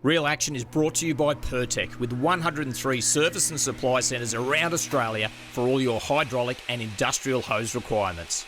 Real Action is brought to you by Pertec, with 103 service and supply centres around Australia for all your hydraulic and industrial hose requirements.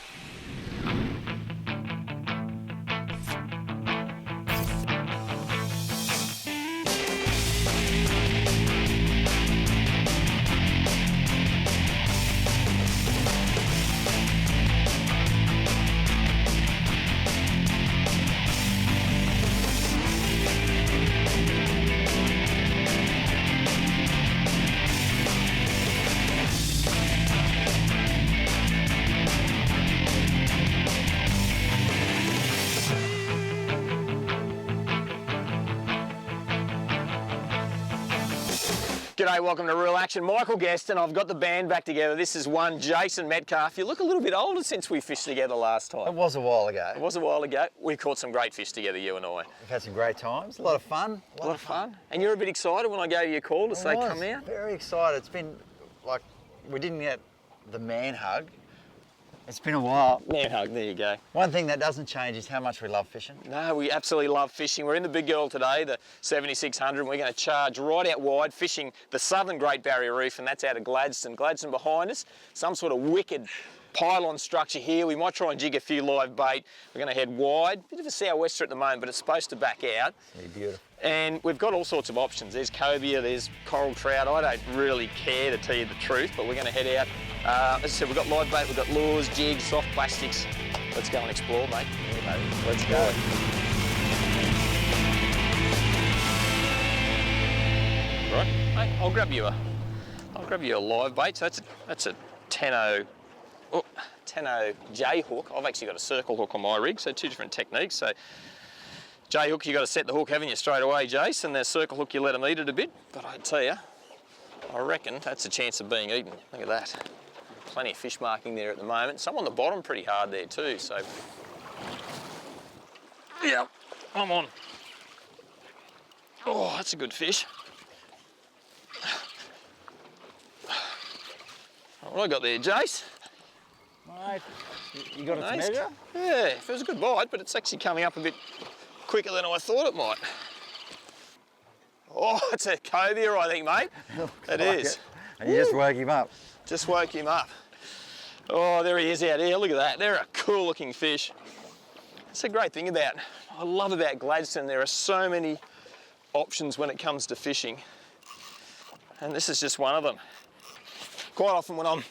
G'day, welcome to Real Action. Michael Guest, and I've got the band back together. This is one Jason Metcalf. You look a little bit older since we fished together last time. It was a while ago. It was a while ago. We caught some great fish together, you and I. We've had some great times, a lot of fun. A lot of fun. And you're a bit excited when I gave you a call to say come out? Very excited. It's been like, we didn't get the man hug. It's been a while. Man hug, there you go. One thing that doesn't change is how much we love fishing. No, we absolutely love fishing. We're in the big girl today, the 7600, and we're going to charge right out wide, fishing the southern Great Barrier Reef, and that's out of Gladstone. Gladstone behind us, some sort of wicked pylon structure here. We might try and jig a few live bait. We're going to head wide, bit of a sou'wester at the moment, but it's supposed to back out. Yeah, beautiful. And we've got all sorts of options. There's cobia, there's coral trout. I don't really care, to tell you the truth, but we're going to head out. As I said, we've got live bait, we've got lures, jigs, soft plastics. Let's go and explore, mate. Yeah, mate. Let's go. Right, mate, I'll grab you a live bait. So that's a 10-0 J hook. I've actually got a circle hook on my rig, so two different techniques. So J hook, you've got to set the hook, haven't you, straight away, Jace? And the circle hook, you let them eat it a bit. But I tell you, I reckon that's a chance of being eaten. Look at that. Plenty of fish marking there at the moment. Some on the bottom pretty hard there too, so. Yeah, I'm on. Oh, that's a good fish. What I got there, Jace? Mate, you got it to Nice. measure? Yeah, it was a good bite, but it's actually coming up a bit quicker than I thought it might. Oh, it's a cobia, I think, mate. It is. And you just woke him up. Just woke him up. Oh, there he is out here. Look at that. They're a cool looking fish. That's a great thing I love about Gladstone. There are so many options when it comes to fishing. And this is just one of them. Quite often when I'm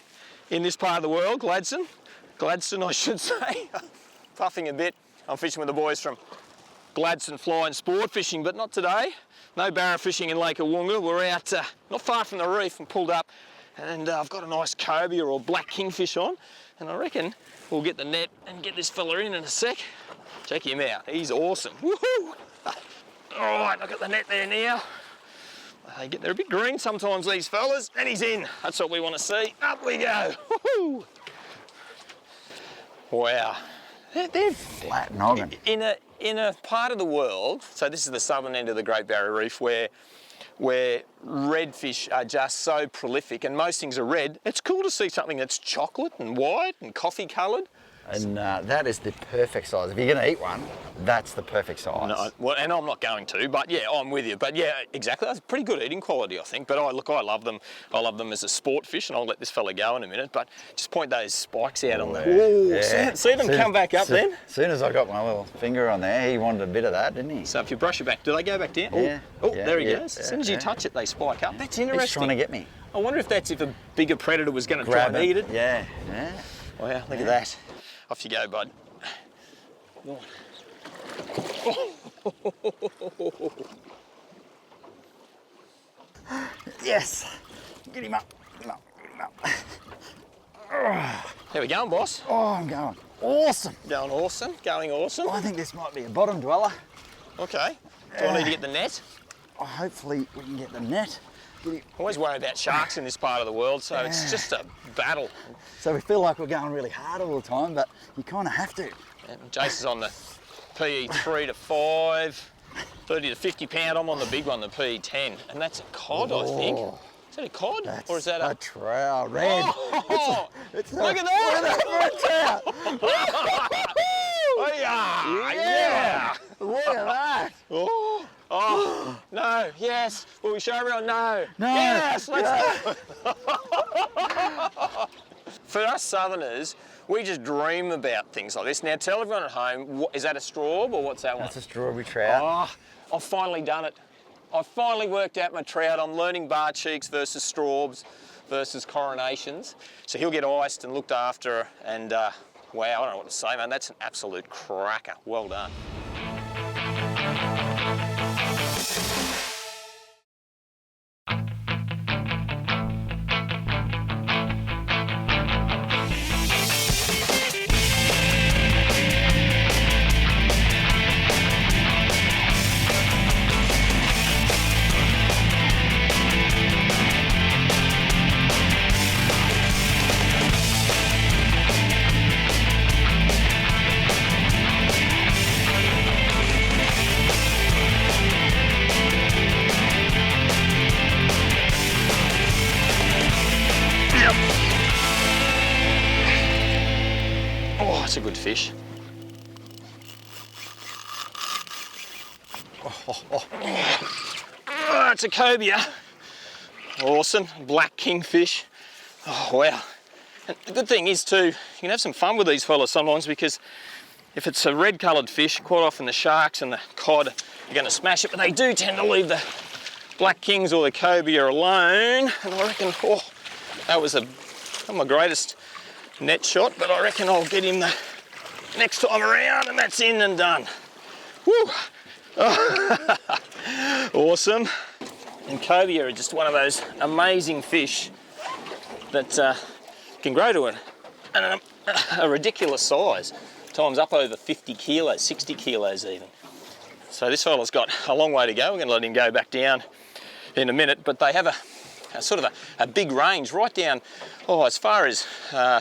in this part of the world, Gladstone I should say, puffing a bit, I'm fishing with the boys from Gladstone Fly and Sport Fishing, but not today. No barra fishing in Lake Awunga. We're out not far from the reef and pulled up, and I've got a nice cobia or black kingfish on, and I reckon we'll get the net and get this fella in a sec. Check him out, he's awesome. Woohoo! All right, I've got the net there now. They're a bit green sometimes, these fellas, and he's in. That's what we want to see. Up we go. Woohoo! Wow. They're Flat noggin. in a part of the world, so this is the southern end of the Great Barrier Reef, where redfish are just so prolific, and most things are red. It's cool to see something that's chocolate and white and coffee coloured. And that is the perfect size. If you're going to eat one, that's the perfect size. No, well, and I'm not going to, but yeah, I'm with you. But yeah, exactly. That's pretty good eating quality, I think. But I love them. I love them as a sport fish, and I'll let this fella go in a minute. But just point those spikes out on the. Ooh, yeah. see them come back up then. As soon as I got my little finger on there, he wanted a bit of that, didn't he? So if you brush it back, do they go back down? Yeah. Oh, Yeah, there he yeah, goes. As yeah, soon as you yeah. touch it, they spike up. That's interesting. He's trying to get me. I wonder if that's if a bigger predator was going to try Grab and eat it. Yeah, yeah. Wow, look at that. Off you go, bud. Yes. Get him up. Get him up. Get him up. There we go, boss. Oh, I'm going awesome. Going awesome. Going awesome. I think this might be a bottom dweller. Okay. Do I need to get the net? Oh, hopefully we can get the net. Always worry about sharks in this part of the world, so it's just a battle. So we feel like we're going really hard all the time, but you kind of have to. And Jason's on the PE 3 to 5, 30 to 50 pound. I'm on the big one, the PE 10, and that's a cod, I think. Is that a cod, or is that a trout? Red. Oh, It's look at that! Look at that for a trout. Oh, yeah! Look at that. Oh, Oh, no, yes. Will we show everyone? No. No. Yes, let's go. For us Southerners, we just dream about things like this. Now, tell everyone at home, is that a straw or what's that one? That's a strawberry trout. Oh, I've finally done it. I've finally worked out my trout. I'm learning bar cheeks versus straws versus coronations. So he'll get iced and looked after, and wow, I don't know what to say, man. That's an absolute cracker. Well done. Oh, that's a good fish. Oh, it's a cobia. Awesome, black kingfish. Oh, wow. And the good thing is too, you can have some fun with these fellas sometimes, because if it's a red coloured fish, quite often the sharks and the cod are going to smash it, but they do tend to leave the black kings or the cobia alone. And I reckon, that was not my greatest net shot, but I reckon I'll get him the next time around, and that's in and done. Woo! Oh. Awesome. And cobia are just one of those amazing fish that can grow to a ridiculous size, times up over 50 kilos, 60 kilos even. So this fella's got a long way to go. We're going to let him go back down in a minute, but they have a sort of a big range right down, as far as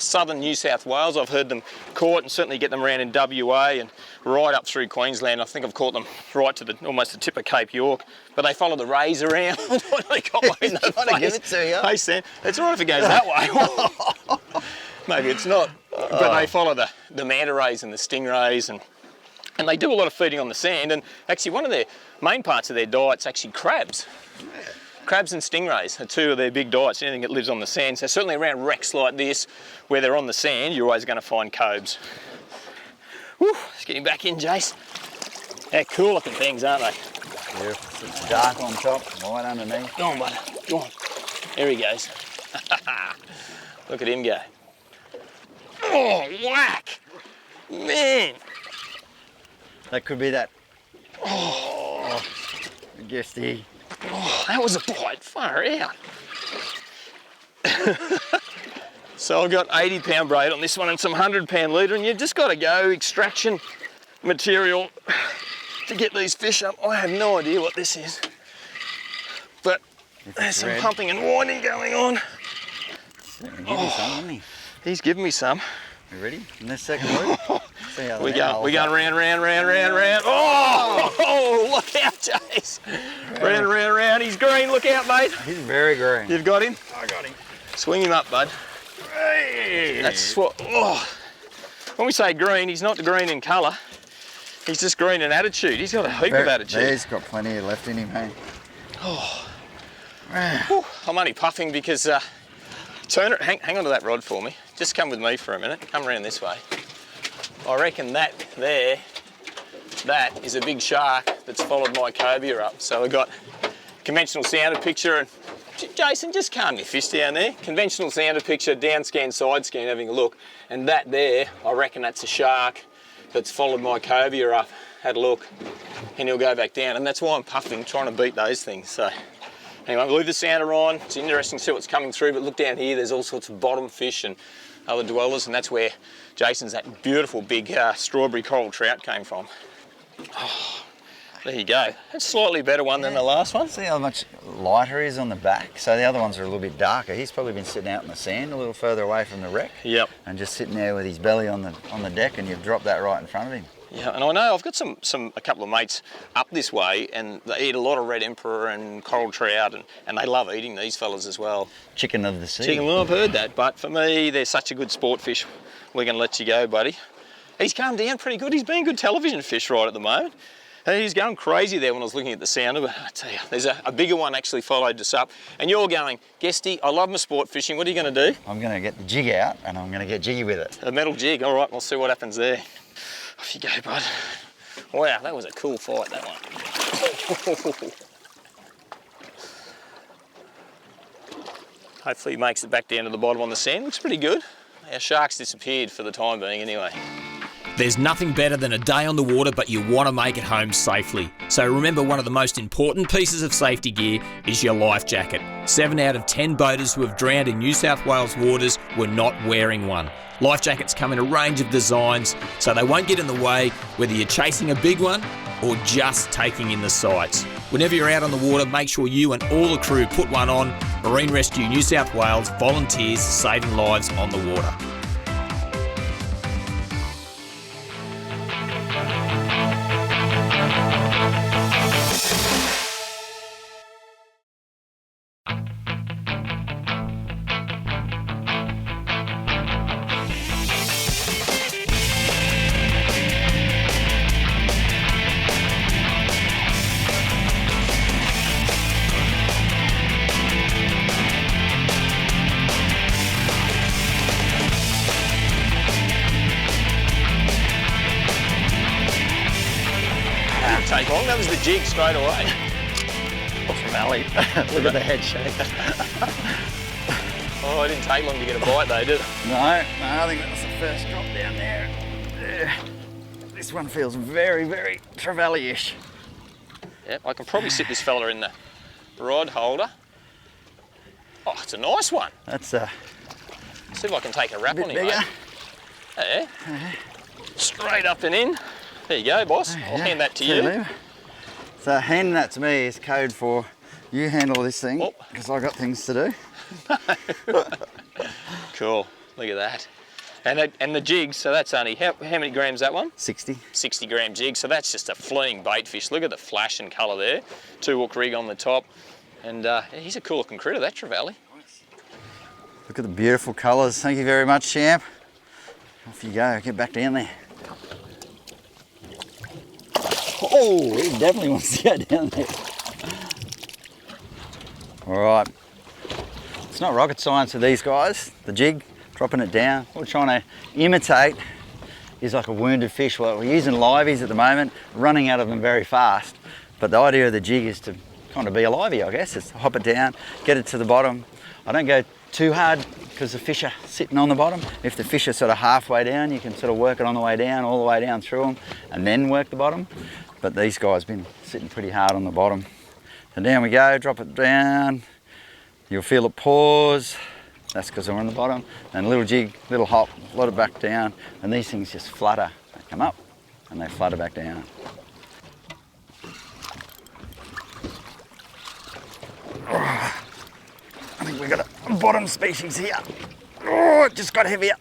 southern New South Wales. I've heard them caught, and certainly get them around in WA and right up through Queensland. I think I've caught them right to almost the tip of Cape York, but they follow the rays around. They got one in the face. Give it to you. Hey Sam, it's all right if it goes that way. Maybe it's not, but they follow the manta rays and the stingrays, and they do a lot of feeding on the sand. And actually one of their main parts of their diet's actually crabs. Crabs and stingrays are two of their big diets, anything that lives on the sand. So certainly around wrecks like this, where they're on the sand, you're always going to find cobes. Woo, let's get him back in, Jace. They're cool looking things, aren't they? Yeah, it's dark on top, white underneath. Go on, bud, go on. There he goes. Look at him go. Oh, whack! Man! That could be that. I guess the... Oh, that was a bite, far out. So I've got 80-pound braid on this one and some 100-pound leader, and you've just got to go extraction material to get these fish up. I have no idea what this is, but there's some pumping and winding going on. Give you some, hasn't he? He's giving me some. You ready? In this second loop? We're going round. Oh, look out, Jace. Round. He's green. Look out, mate. He's very green. You've got him? I got him. Swing him up, bud. Hey. That's what. Oh. When we say green, he's not green in colour. He's just green in attitude. He's got a heap of attitude. He's got plenty left in him, hey? Oh. I'm only puffing because. Turn it. Hang on to that rod for me. Just come with me for a minute. Come around this way. I reckon that is a big shark that's followed my cobia up. So we've got conventional sounder picture, and Jason, just calm your fish down there. Conventional sounder picture, down scan, side scan, having a look. And that there, I reckon that's a shark that's followed my cobia up, had a look, and he'll go back down. And that's why I'm puffing, trying to beat those things. So anyway, we'll leave the sounder on. It's interesting to see what's coming through, but look down here, there's all sorts of bottom fish and other dwellers, and that's where Jason's that beautiful big strawberry coral trout came from. Oh, there you go. That's a slightly better one than the last one. See how much lighter he is on the back? So the other ones are a little bit darker. He's probably been sitting out in the sand a little further away from the wreck. Yep. And just sitting there with his belly on the deck, and you've dropped that right in front of him. Yeah, and I know I've got a couple of mates up this way, and they eat a lot of red emperor and coral trout, and they love eating these fellas as well. Chicken of the sea. Chicken, well, I've heard that, but for me, they're such a good sport fish. We're going to let you go, buddy. He's calmed down pretty good. He's been a good television fish right at the moment. He's going crazy there when I was looking at the sounder, but I tell you, there's a bigger one actually followed us up. And you're going, Guesty, I love my sport fishing. What are you going to do? I'm going to get the jig out and I'm going to get jiggy with it. A metal jig. All right, we'll see what happens there. Off you go, bud. Wow, that was a cool fight, that one. Hopefully he makes it back down to the bottom on the sand. Looks pretty good. Our shark's disappeared for the time being anyway. There's nothing better than a day on the water, but you want to make it home safely. So remember, one of the most important pieces of safety gear is your life jacket. 7 out of 10 boaters who have drowned in New South Wales waters were not wearing one. Life jackets come in a range of designs, so they won't get in the way whether you're chasing a big one or just taking in the sights. Whenever you're out on the water, make sure you and all the crew put one on. Marine Rescue New South Wales volunteers saving lives on the water. Take long. That was the jig straight away. Trevally. Look at the head shake. Oh, it didn't take long to get a bite though, did it? No, I think that was the first drop down there. This one feels very, very Trevally-ish. Yep, I can probably sit this fella in the rod holder. Oh, it's a nice one. That's See if I can take a wrap bit on him, bigger. mate. Yeah. Straight up and in. There you go, boss. I'll hand that to you. So handing that to me is code for you handle this thing Oh. because I've got things to do. Cool. Look at that. And the jig, so that's only, how many grams that one? 60. 60 gram jig, so that's just a fleeing bait fish. Look at the flash and colour there. 2-hook rig on the top. And he's a cool looking critter, that Trevally. Look at the beautiful colours. Thank you very much, champ. Off you go, get back down there. Oh, he definitely wants to go down there. All right. It's not rocket science with these guys. The jig, dropping it down. What we're trying to imitate is like a wounded fish. Well, we're using liveys at the moment, running out of them very fast. But the idea of the jig is to kind of be a livey, I guess. It's hop it down, get it to the bottom. I don't go too hard because the fish are sitting on the bottom. If the fish are sort of halfway down, you can sort of work it on the way down, all the way down through them, and then work the bottom. But these guys have been sitting pretty hard on the bottom. And down we go, drop it down. You'll feel it pause. That's because they're on the bottom. And a little jig, little hop, let it back down. And these things just flutter. They come up and they flutter back down. I think we've got a bottom species here. Oh, it just got heavier.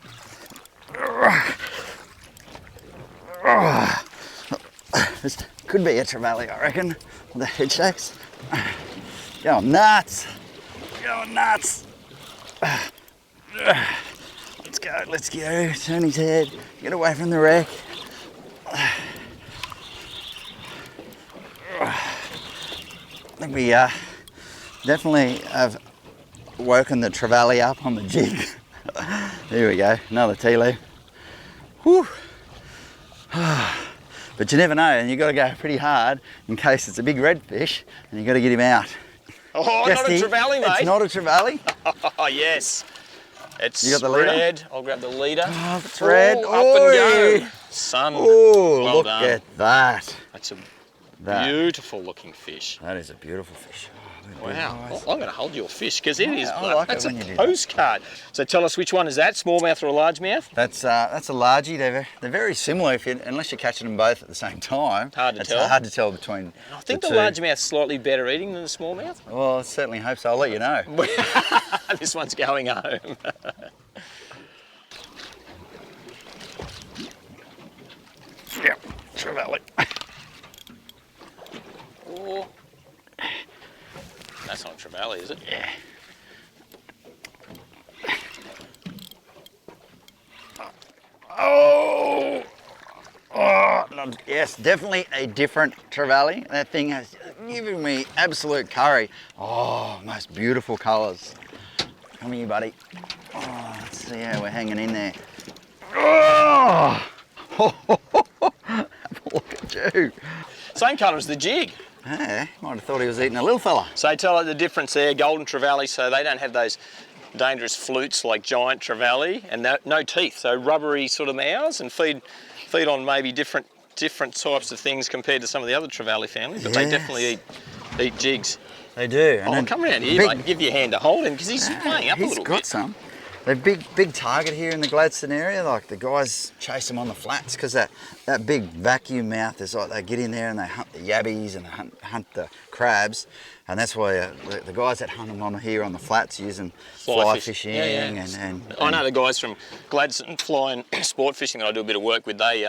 This could be a Trevally, I reckon. The head shakes. Going nuts. Going nuts. Let's go. Turn his head. Get away from the wreck. I think we definitely have woken the Trevally up on the jig. There we go. Another tea leaf. Whew. But you never know, and you've got to go pretty hard in case it's a big redfish, and you've got to get him out. Oh, not a Trevally, mate. It's not a Trevally. Oh, yes. It's You got the leader? red. I'll grab the leader. Oh, it's red. Up and go. Son, Oh, well look done. at that. That's a That. beautiful looking fish. That is a beautiful fish. Oh, Wow. Well, I'm going to hold your fish because it is. I like it that's when a you do that. postcard. So tell us which one is that? Smallmouth or a largemouth? That's a largie. They're very similar unless you're catching them both at the same time. Hard to it's tell. hard to tell between I think the two. largemouth's slightly better eating than the smallmouth. Well, I certainly hope so. I'll let you know. This one's going home. Yeah, Trevally. Oh. That's not Trevally, is it? Yeah. Oh! Oh, not Yes, definitely a different trevally. That thing has given me absolute curry. Oh, most beautiful colours. Come here, buddy. Oh, let's see how we're hanging in there. Oh! Have a look at you. Same colour as the jig. Yeah, might have thought he was eating a little fella. So tell her the difference there, golden trevally, so they don't have those dangerous flutes like giant trevally, and no teeth, so rubbery sort of mouths, and feed on maybe different types of things compared to some of the other trevally families, but they definitely eat jigs. They do. And come around here, mate, give you a hand to hold him, because he's playing up a little bit. He's got some. They're big target here in the Gladstone area. Like the guys chase them on the flats because that big vacuum mouth is like they get in there and they hunt the yabbies and they hunt the crabs, and that's why the guys that hunt them on here on the flats using fly fishing. And I know the guys from Gladstone flying sport fishing that I do a bit of work with. They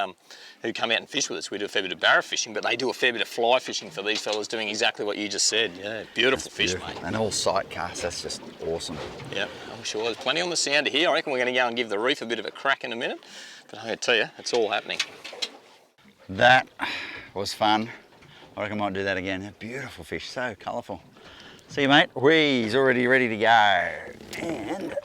who come out and fish with us. We do a fair bit of barra fishing, but they do a fair bit of fly fishing for these fellas, doing exactly what you just said. Yeah, beautiful fish, mate. And all sight casts. That's just awesome. Yeah, I'm sure there's plenty on the sounder here. I reckon we're going to go and give the reef a bit of a crack in a minute. But I'm going to tell you, it's all happening. That was fun. I reckon I might do that again. They're beautiful fish, so colourful. See you, mate. He's already ready to go. And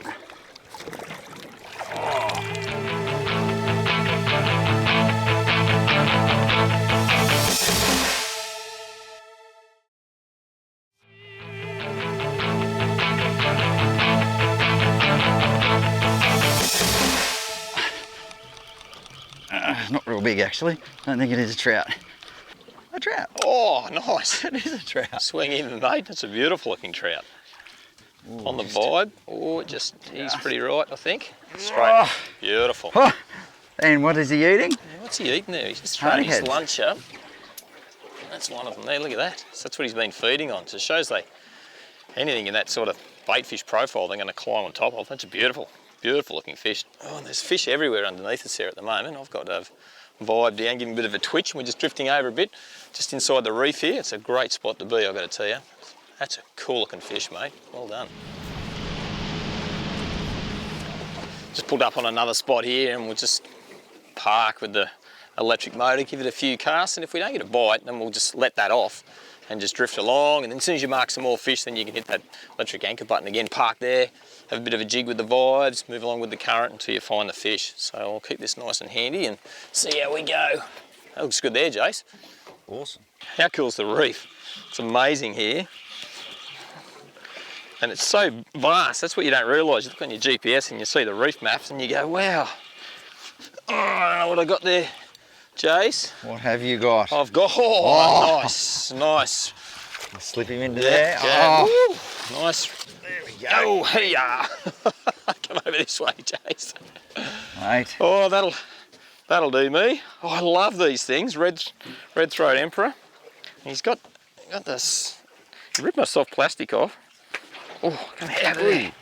not real big, actually. I don't think it is a trout. A trout. Oh, nice. It is a trout. Swing in, mate. That's a beautiful looking trout. Ooh, on the vibe. Oh, he's pretty right, I think. Straight. Oh. Beautiful. Oh. And what is he eating? What's he eating there? He's just throwing his lunch up. That's one of them there. Look at that. So that's what he's been feeding on. So it shows anything in that sort of bait fish profile they're going to climb on top of. That's a beautiful looking fish. Oh, and there's fish everywhere underneath us here at the moment. I've got a vibe down, giving a bit of a twitch, and we're just drifting over a bit, just inside the reef here. It's a great spot to be, I've got to tell you. That's a cool looking fish, mate. Well done. Just pulled up on another spot here, and we'll just park with the electric motor, give it a few casts, and if we don't get a bite, then we'll just let that off and just drift along, and then as soon as you mark some more fish, then you can hit that electric anchor button again, park there, have a bit of a jig with the vibes, move along with the current until you find the fish. So I'll keep this nice and handy and see how we go. That looks good there, Jace. Awesome. How cool's the reef? It's amazing here. And it's so vast, that's what you don't realise. You look on your GPS and you see the reef maps and you go, wow. Oh, I don't know what I got there, Jace. What have you got? I've got, nice. Slip him into there. Oh, nice. There we go. Oh, hey ya. Come over this way, Jace. Mate. Oh, that'll do me. Oh, I love these things. Red throat emperor. He's got this. He ripped my soft plastic off. Oh, come out of there.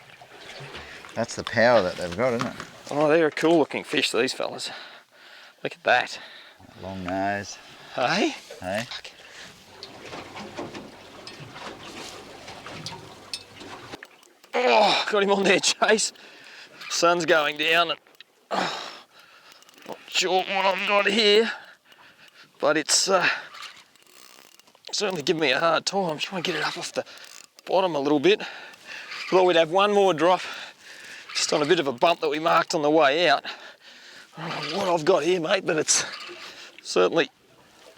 That's the power that they've got, isn't it? Oh, they're a cool looking fish, these fellas. Look at that. Long nose. Hey? Hey? Oh, got him on there, Chase. Sun's going down and not sure what I've got here, but it's certainly giving me a hard time. I'm trying to get it up off the bottom a little bit. Thought we'd have one more drop just on a bit of a bump that we marked on the way out. I don't know what I've got here, mate, but it's certainly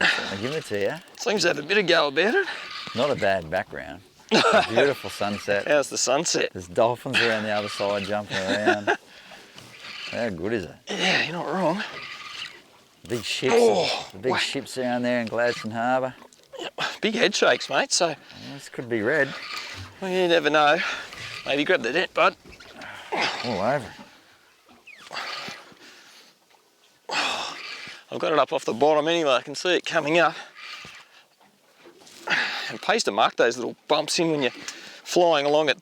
I'll give it to you. seems to have a bit of go about it. Not a bad background. A beautiful sunset. How's the sunset? There's dolphins around the other side jumping around. How good is it? Yeah, you're not wrong. Big ships, the big ships down there in Gladstone Harbour. Big head shakes, mate, so... Well, this could be red. Well, you never know. Maybe grab the net, bud. All over. I've got it up off the bottom anyway, I can see it coming up. It pays to mark those little bumps in when you're flying along at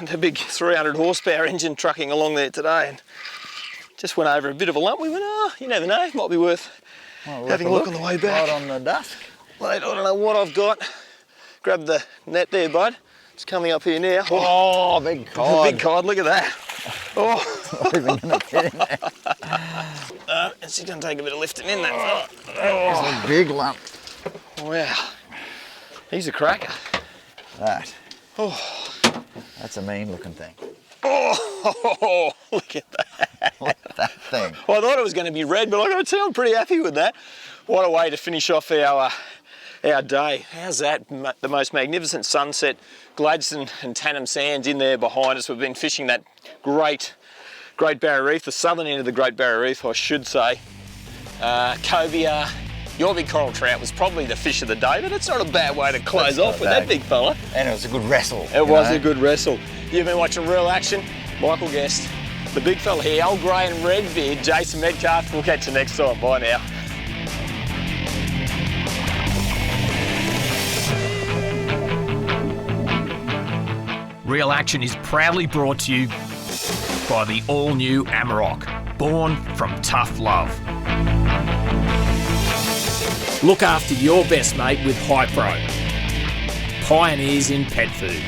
the big 300 horsepower engine trucking along there today, and just went over a bit of a lump. We went, oh, you never know, might be worth having a look on the way back. Right on the dusk. Mate, I don't know what I've got. Grab the net there, bud. It's coming up here now. Oh, big cod. Big cod, look at that. Oh. Not even gonna fit in there. It's going to take a bit of lifting in that fella. It's a big lump. Wow. He's a cracker. That. Oh. That's a mean looking thing. Oh, look at that. Look at that thing. Well, I thought it was going to be red, but I got to tell you, I'm pretty happy with that. What a way to finish off our day. How's that? The most magnificent sunset. Gladstone and Tannum Sands in there behind us. We've been fishing that Great Barrier Reef, the southern end of the Great Barrier Reef, I should say. Cobia, your big coral trout was probably the fish of the day, but it's not a bad way to close off with that big fella. And it was a good wrestle. It was a good wrestle. You've been watching Real Action. Michael Guest, the big fella here, old grey and red beard, Jason Metcalf. We'll catch you next time. Bye now. Real Action is proudly brought to you by the all-new Amarok, born from tough love. Look after your best mate with Hypro, pioneers in pet food.